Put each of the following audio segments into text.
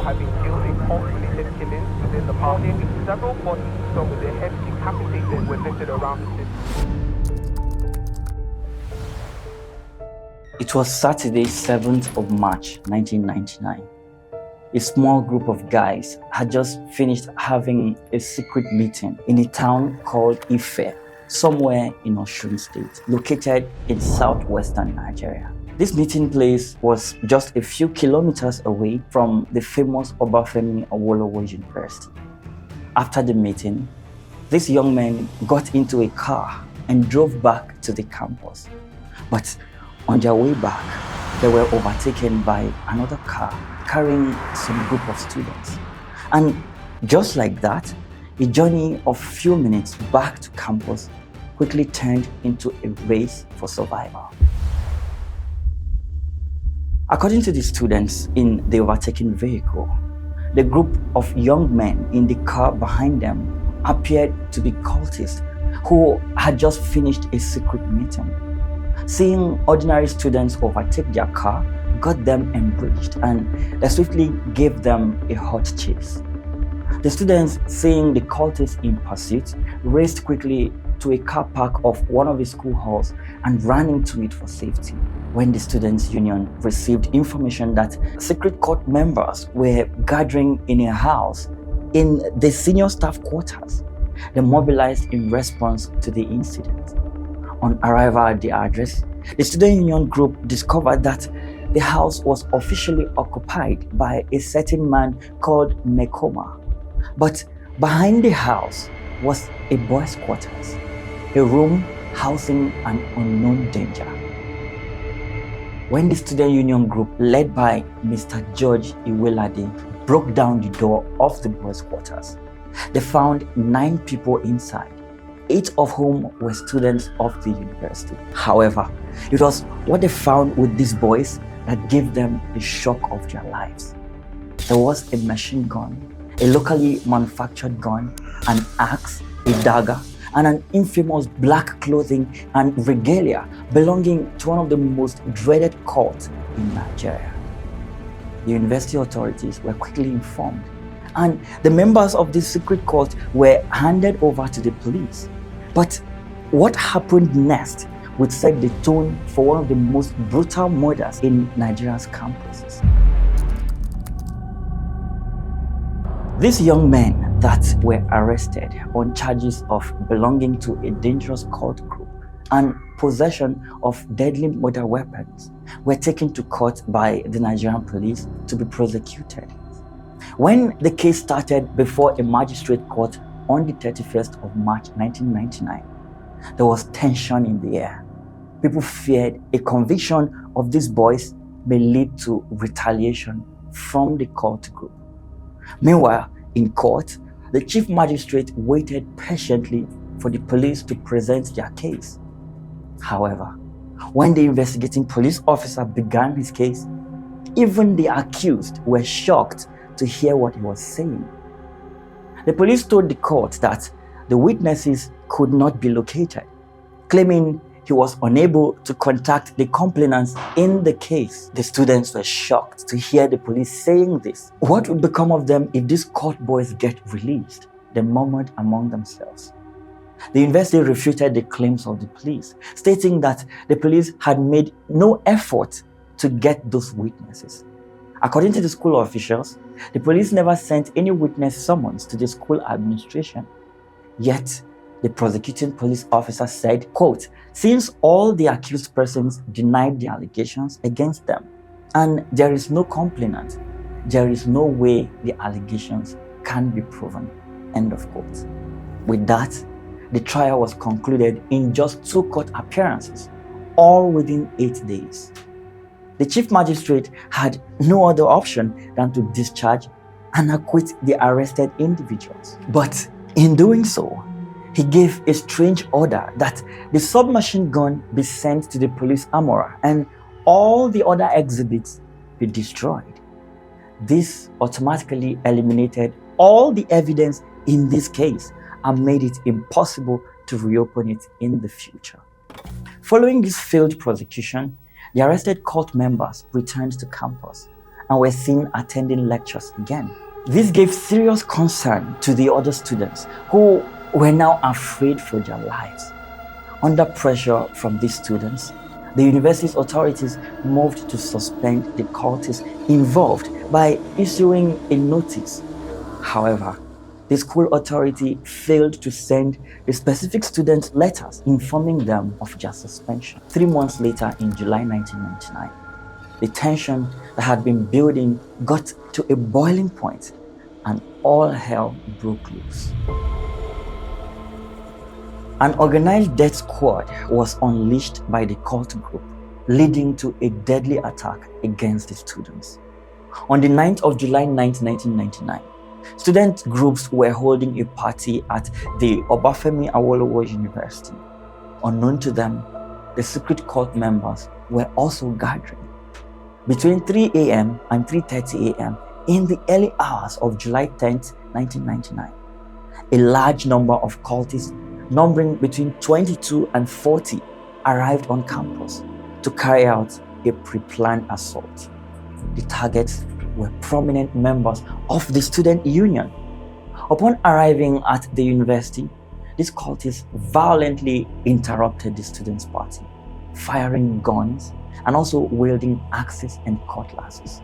people have been killed in cult-related killings within the past year. Several bodies, some with their heads decapitated, were listed around the city. It was Saturday, 7th of March, 1999. A small group of guys had just finished having a secret meeting in a town called Ife, somewhere in Osun State, located in southwestern Nigeria. This meeting place was just a few kilometers away from the famous Obafemi Awolowo University. After the meeting, these young men got into a car and drove back to the campus. But on their way back, they were overtaken by another car carrying some group of students. And just like that, a journey of few minutes back to campus quickly turned into a race for survival. According to the students in the overtaken vehicle, the group of young men in the car behind them appeared to be cultists who had just finished a secret meeting. Seeing ordinary students overtake their car got them enraged, and they swiftly gave them a hot chase. The students, seeing the cultists in pursuit, raced quickly to a car park of one of the school halls and ran into it for safety. When the Students' Union received information that secret cult members were gathering in a house in the senior staff quarters, they mobilized in response to the incident. On arrival at the address, the Student Union group discovered that the house was officially occupied by a certain man called Mekoma. But behind the house was a boys' quarters, a room housing an unknown danger. When the Student Union group, led by Mr. George Iwelade, broke down the door of the boys' quarters, they found 9 people inside, 8 of whom were students of the university. However, it was what they found with these boys that gave them the shock of their lives. There was a machine gun, a locally manufactured gun, an axe, a dagger, and an infamous black clothing and regalia belonging to one of the most dreaded cults in Nigeria. The university authorities were quickly informed, and the members of this secret cult were handed over to the police. But what happened next would set the tone for one of the most brutal murders in Nigeria's campuses. These young men that were arrested on charges of belonging to a dangerous cult group and possession of deadly murder weapons were taken to court by the Nigerian police to be prosecuted. When the case started before a magistrate court on the 31st of March 1999, there was tension in the air. People feared a conviction of these boys may lead to retaliation from the cult group. Meanwhile, in court, the chief magistrate waited patiently for the police to present their case. However, when the investigating police officer began his case, even the accused were shocked to hear what he was saying. The police told the court that the witnesses could not be located, claiming he was unable to contact the complainants in the case. The students were shocked to hear the police saying this. What would become of them if these cult boys get released? They murmured among themselves. The university refuted the claims of the police, stating that the police had made no effort to get those witnesses. According to the school officials, the police never sent any witness summons to the school administration. Yet, the prosecuting police officer said, quote, "Since all the accused persons denied the allegations against them, and there is no complainant, there is no way the allegations can be proven," end of quote. With that, the trial was concluded in just 2 court appearances, all within 8 days. The chief magistrate had no other option than to discharge and acquit the arrested individuals. But in doing so, he gave a strange order that the submachine gun be sent to the police armorer and all the other exhibits be destroyed. This automatically eliminated all the evidence in this case and made it impossible to reopen it in the future. Following this failed prosecution, the arrested cult members returned to campus and were seen attending lectures again. This gave serious concern to the other students who were now afraid for their lives. Under pressure from these students, the university's authorities moved to suspend the cultists involved by issuing a notice. However, the school authority failed to send the specific students letters informing them of their suspension. 3 months later, in July 1999, the tension that had been building got to a boiling point and all hell broke loose. An organized death squad was unleashed by the cult group, leading to a deadly attack against the students. On the 9th of July 1999, student groups were holding a party at the Obafemi Awolowo University. Unknown to them, the secret cult members were also gathering. Between 3 a.m. and 3:30 a.m. in the early hours of July 10th, 1999, a large number of cultists numbering between 22 and 40 arrived on campus to carry out a pre-planned assault. The targets were prominent members of the student union. Upon arriving at the university, these cultists violently interrupted the students' party, firing guns and also wielding axes and cutlasses.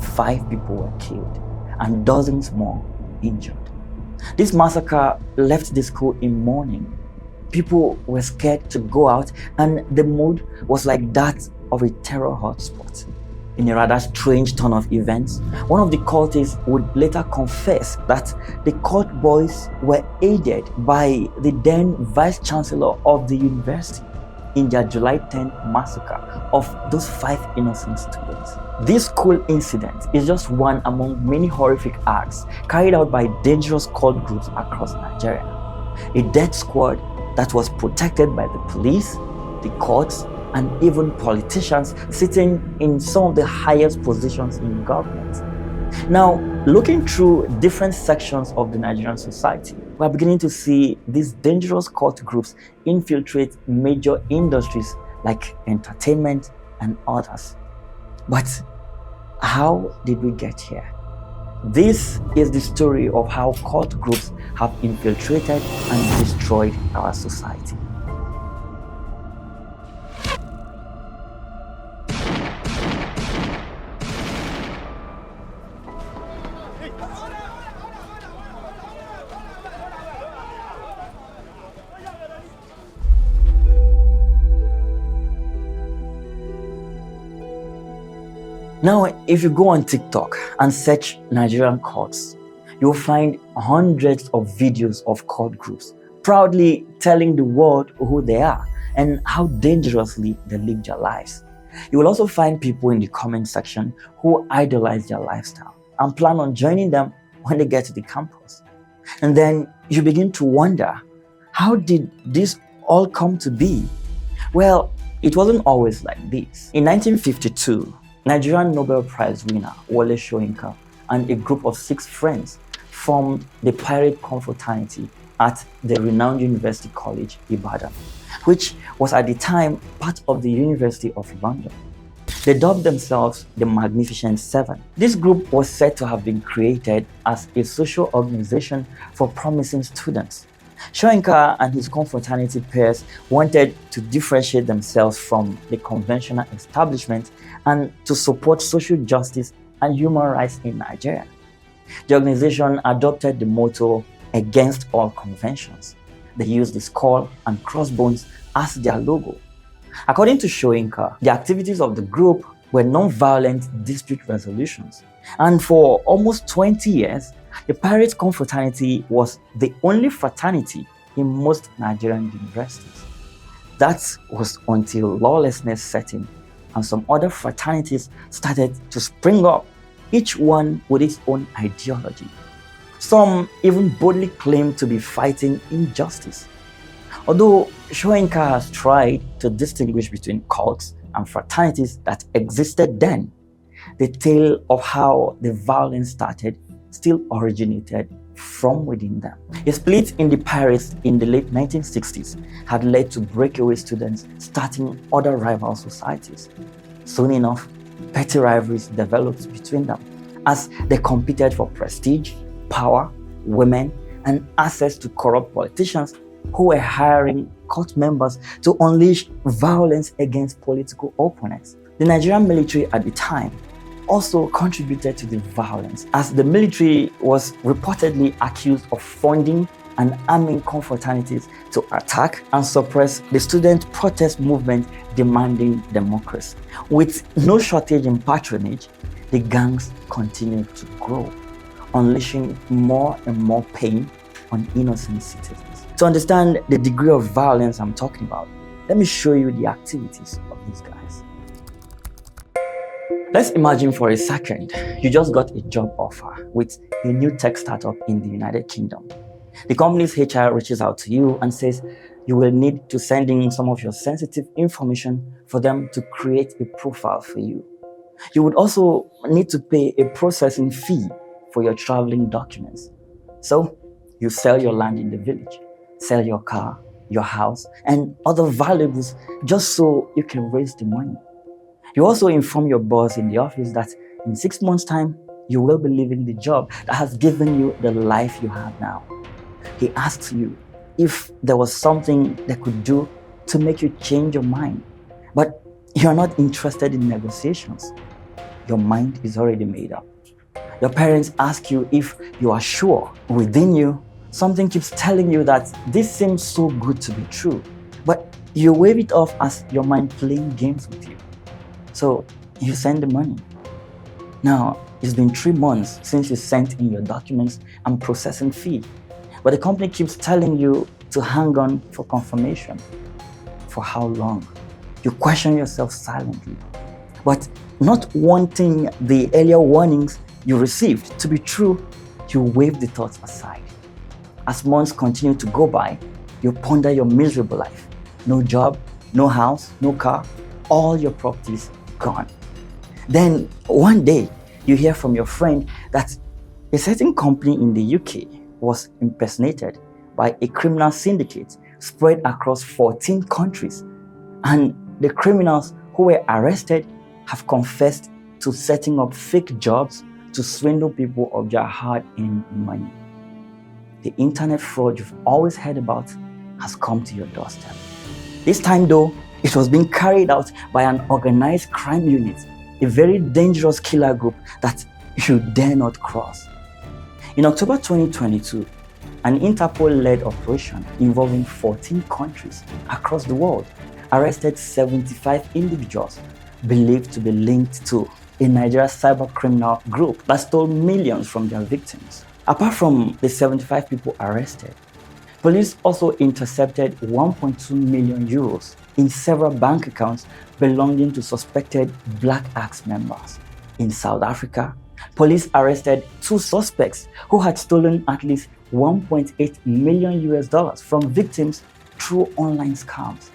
5 people were killed and dozens more injured. This massacre left the school in mourning. People were scared to go out, and the mood was like that of a terror hotspot. In a rather strange turn of events, one of the cultists would later confess that the cult boys were aided by the then vice chancellor of the university in their July 10th massacre of those 5 innocent students. This school incident is just one among many horrific acts carried out by dangerous cult groups across Nigeria. A death squad that was protected by the police, the courts, and even politicians sitting in some of the highest positions in government. Now, looking through different sections of the Nigerian society, we are beginning to see these dangerous cult groups infiltrate major industries like entertainment and others. But how did we get here? This is the story of how cult groups have infiltrated and destroyed our society. Now, if you go on TikTok and search Nigerian cults, you'll find hundreds of videos of cult groups proudly telling the world who they are and how dangerously they live their lives. You will also find people in the comment section who idolize their lifestyle and plan on joining them when they get to the campus. And then you begin to wonder, how did this all come to be? Well, it wasn't always like this. In 1952, Nigerian Nobel Prize winner Wole Soyinka and a group of 6 friends formed the Pirate Confraternity at the renowned University College, Ibadan, which was at the time part of the University of London. They dubbed themselves the Magnificent Seven. This group was said to have been created as a social organization for promising students. Soyinka and his confraternity peers wanted to differentiate themselves from the conventional establishment and to support social justice and human rights in Nigeria. The organization adopted the motto, "Against all conventions." They used the skull and crossbones as their logo. According to Soyinka, the activities of the group were non-violent dispute resolutions. And for almost 20 years, the Pirates Confraternity was the only fraternity in most Nigerian universities. That was until lawlessness set in and some other fraternities started to spring up, each one with its own ideology. Some even boldly claimed to be fighting injustice. Although Soyinka has tried to distinguish between cults and fraternities that existed then, the tale of how the violence started still originated from within them. A split in the pirates in the late 1960s had led to breakaway students starting other rival societies. Soon enough, Petty rivalries developed between them as they competed for prestige, power, women, and access to corrupt politicians who were hiring cult members to unleash violence against political opponents. The Nigerian military at the time also contributed to the violence, as the military was reportedly accused of funding and arming confraternities to attack and suppress the student protest movement demanding democracy. With no shortage in patronage, the gangs continued to grow, unleashing more and more pain on innocent citizens. To understand the degree of violence I'm talking about, let me show you the activities of these guys. Let's imagine for a second you just got a job offer with a new tech startup in the United Kingdom. The company's HR reaches out to you and says you will need to send in some of your sensitive information for them to create a profile for you. You would also need to pay a processing fee for your traveling documents. So you sell your land in the village, sell your car, your house, and other valuables just so you can raise the money. You also inform your boss in the office that in 6 months' time, you will be leaving the job that has given you the life you have now. He asks you if there was something they could do to make you change your mind, but you're not interested in negotiations. Your mind is already made up. Your parents ask you if you are sure. Within you, something keeps telling you that this seems so good to be true, but you wave it off as your mind playing games with you. So you send the money. Now, it's been 3 months since you sent in your documents and processing fee, but the company keeps telling you to hang on for confirmation. For how long? You question yourself silently, but not wanting the earlier warnings you received to be true, you wave the thoughts aside. As months continue to go by, you ponder your miserable life. No job, no house, no car, all your properties gone. Then one day, you hear from your friend that a certain company in the UK was impersonated by a criminal syndicate spread across 14 countries. And the criminals who were arrested have confessed to setting up fake jobs to swindle people of their hard-earned money. The internet fraud you've always heard about has come to your doorstep. This time though, it was being carried out by an organized crime unit, a very dangerous killer group that you dare not cross. In October 2022, an Interpol-led operation involving 14 countries across the world arrested 75 individuals believed to be linked to a Nigerian cyber criminal group that stole millions from their victims. Apart from the 75 people arrested, police also intercepted 1.2 million euros in several bank accounts belonging to suspected Black Axe members. In South Africa, police arrested 2 suspects who had stolen at least $1.8 million from victims through online scams.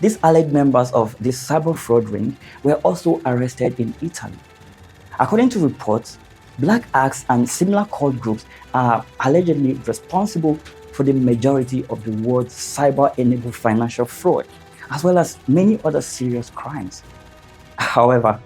These alleged members of this cyber fraud ring were also arrested in Italy. According to reports, Black Axe and similar cult groups are allegedly responsible for the majority of the world's cyber-enabled financial fraud, as well as many other serious crimes. However,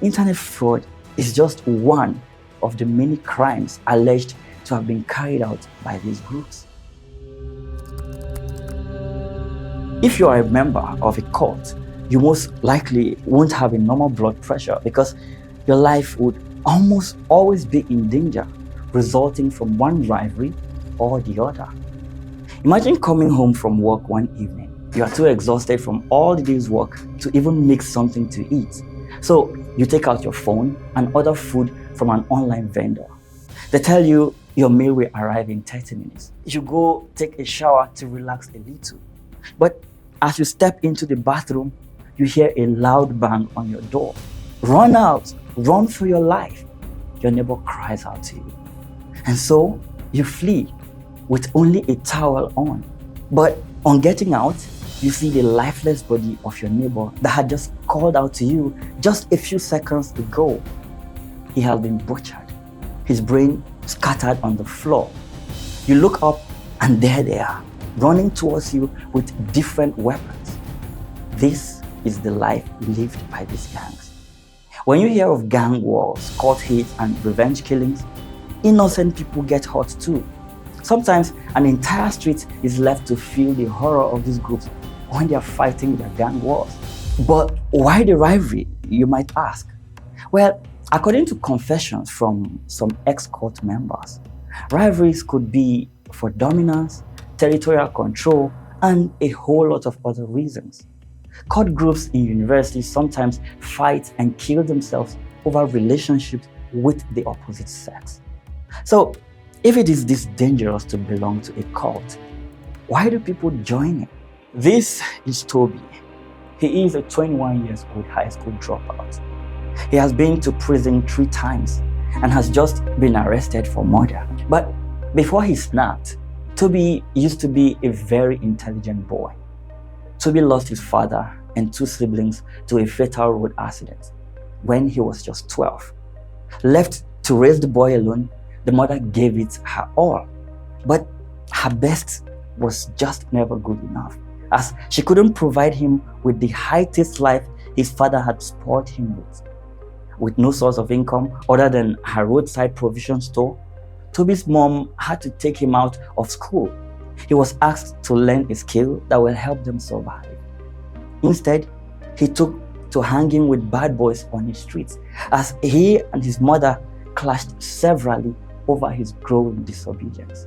internet fraud is just one of the many crimes alleged to have been carried out by these groups. If you are a member of a cult, you most likely won't have a normal blood pressure because your life would almost always be in danger, resulting from one rivalry or the other. Imagine coming home from work one evening. You are too exhausted from all the day's work to even make something to eat. So you take out your phone and order food from an online vendor. They tell you your meal will arrive in 30 minutes. You go take a shower to relax a little. But as you step into the bathroom, you hear a loud bang on your door. Run out, run for your life. Your neighbor cries out to you. And so you flee with only a towel on. But on getting out, you see the lifeless body of your neighbor that had just called out to you just a few seconds ago. He has been butchered, his brain scattered on the floor. You look up and there they are, running towards you with different weapons. This is the life lived by these gangs. When you hear of gang wars, court hate, and revenge killings, innocent people get hurt too. Sometimes an entire street is left to feel the horror of these groups when they are fighting their gang wars. But why the rivalry, you might ask? Well, according to confessions from some ex-court members, rivalries could be for dominance, territorial control, and a whole lot of other reasons. Court groups in universities sometimes fight and kill themselves over relationships with the opposite sex. So, if it is this dangerous to belong to a cult, why do people join it? This is Toby. He is a 21 years old high school dropout. He has been to prison 3 times and has just been arrested for murder. But before he snapped, Toby used to be a very intelligent boy. Toby lost his father and 2 siblings to a fatal road accident when he was just 12. Left to raise the boy alone, the mother gave it her all. But her best was just never good enough, as she couldn't provide him with the high-taste life his father had spoiled him with. With no source of income other than her roadside provision store, Toby's mom had to take him out of school. He was asked to learn a skill that will help them survive. Instead, he took to hanging with bad boys on the streets, as he and his mother clashed severally over his growing disobedience.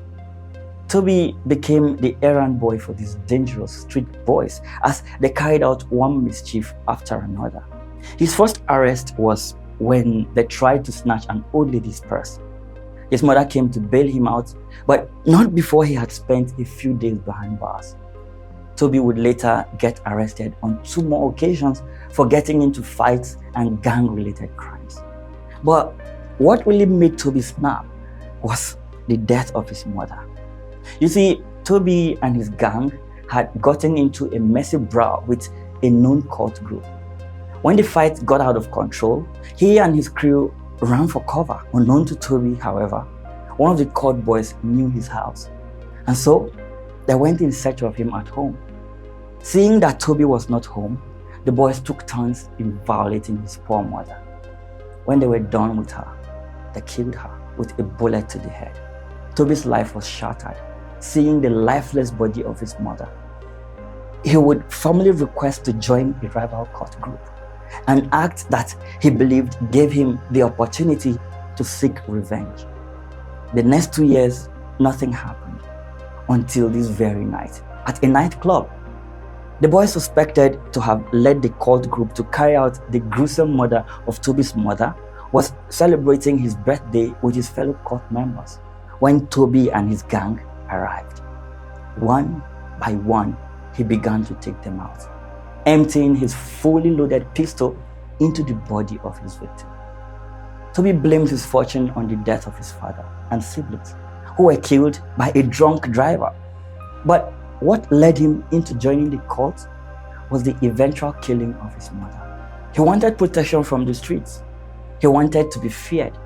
Toby became the errand boy for these dangerous street boys as they carried out one mischief after another. His first arrest was when they tried to snatch an old lady's purse. His mother came to bail him out, but not before he had spent a few days behind bars. Toby would later get arrested on 2 more occasions for getting into fights and gang-related crimes. But what really made Toby snap was the death of his mother. You see, Toby and his gang had gotten into a messy brawl with a known cult group. When the fight got out of control, he and his crew ran for cover. Unknown to Toby, however, one of the cult boys knew his house, and so they went in search of him at home. Seeing that Toby was not home, the boys took turns in violating his poor mother. When they were done with her, they killed her with a bullet to the head. Toby's life was shattered, seeing the lifeless body of his mother. He would formally request to join a rival cult group, an act that he believed gave him the opportunity to seek revenge. The next 2 years, nothing happened until this very night at a nightclub. The boy suspected to have led the cult group to carry out the gruesome murder of Toby's mother was celebrating his birthday with his fellow cult members when Toby and his gang arrived. One by one, he began to take them out, emptying his fully loaded pistol into the body of his victim. Toby blames his fortune on the death of his father and siblings, who were killed by a drunk driver. But what led him into joining the cult was the eventual killing of his mother. He wanted protection from the streets. He wanted to be feared.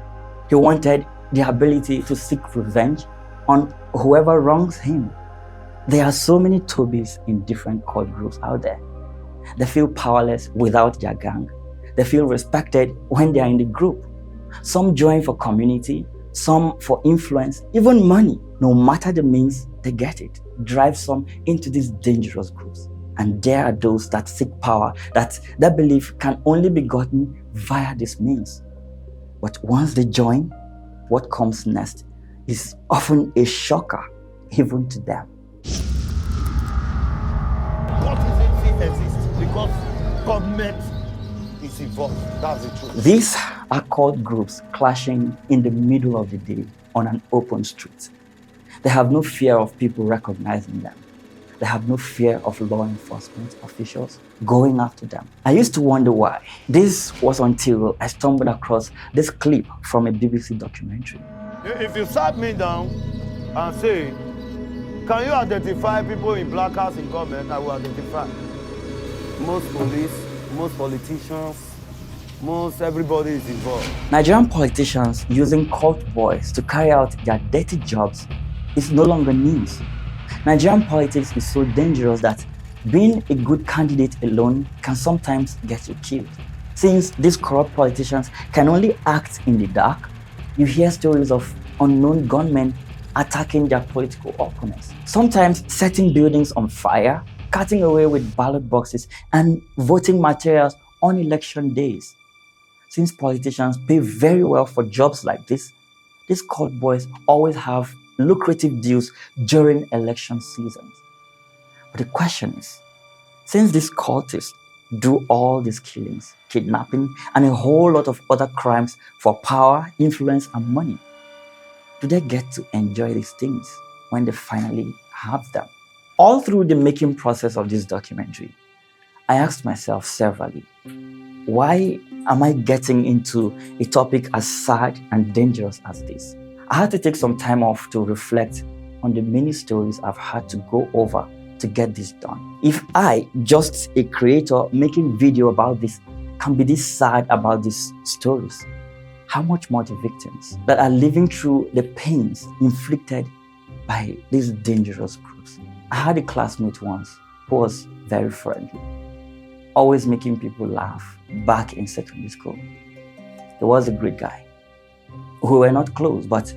He wanted the ability to seek revenge on whoever wrongs him. There are so many Tobys in different cult groups out there. They feel powerless without their gang. They feel respected when they are in the group. Some join for community, some for influence, even money. No matter the means, they get it. Drive some into these dangerous groups. And there are those that seek power that they believe can only be gotten via this means. But once they join, what comes next is often a shocker, even to them. Cultism exists because government is involved. That's the truth. These are called groups clashing in the middle of the day on an open street. They have no fear of people recognizing them. They have no fear of law enforcement officials going after them. I used to wonder why. This was until I stumbled across this clip from a BBC documentary. If you sat me down and say, can you identify people in black house in government? I will identify. Most police, most politicians, most everybody is involved. Nigerian politicians using cult boys to carry out their dirty jobs is no longer news. Nigerian politics is so dangerous that being a good candidate alone can sometimes get you killed. Since these corrupt politicians can only act in the dark, you hear stories of unknown gunmen attacking their political opponents, sometimes setting buildings on fire, cutting away with ballot boxes, and voting materials on election days. Since politicians pay very well for jobs like this, these cult boys always have lucrative deals during election seasons. But the question is, since these cultists do all these killings, kidnapping, and a whole lot of other crimes for power, influence, and money, do they get to enjoy these things when they finally have them? All through the making process of this documentary, I asked myself severally, why am I getting into a topic as sad and dangerous as this? I had to take some time off to reflect on the many stories I've had to go over to get this done. If I, just a creator making video about this, can be this sad about these stories, how much more the victims that are living through the pains inflicted by these dangerous groups? I had a classmate once who was very friendly, always making people laugh back in secondary school. He was a great guy. We were not close, but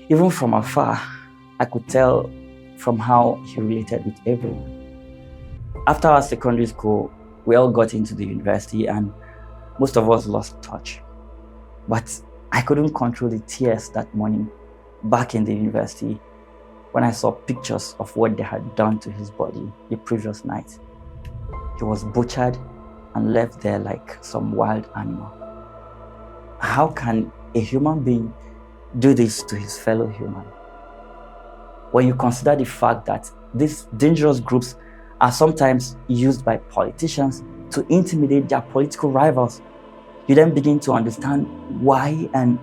even from afar, I could tell from how he related with everyone. After our secondary school, we all got into the university and most of us lost touch. But I couldn't control the tears that morning back in the university when I saw pictures of what they had done to his body the previous night. He was butchered and left there like some wild animal. How can a human being do this to his fellow human? When you consider the fact that these dangerous groups are sometimes used by politicians to intimidate their political rivals, you then begin to understand why and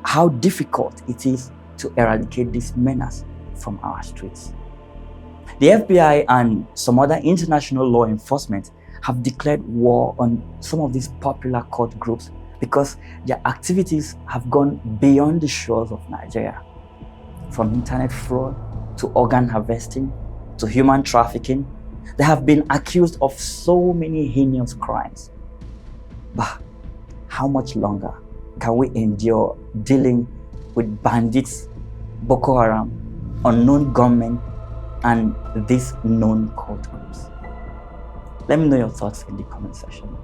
how difficult it is to eradicate this menace from our streets. The FBI and some other international law enforcement have declared war on some of these popular cult groups because their activities have gone beyond the shores of Nigeria. From internet fraud to organ harvesting to human trafficking, they have been accused of so many heinous crimes. But how much longer can we endure dealing with bandits, Boko Haram, unknown gunmen, and these known cult groups? Let me know your thoughts in the comment section.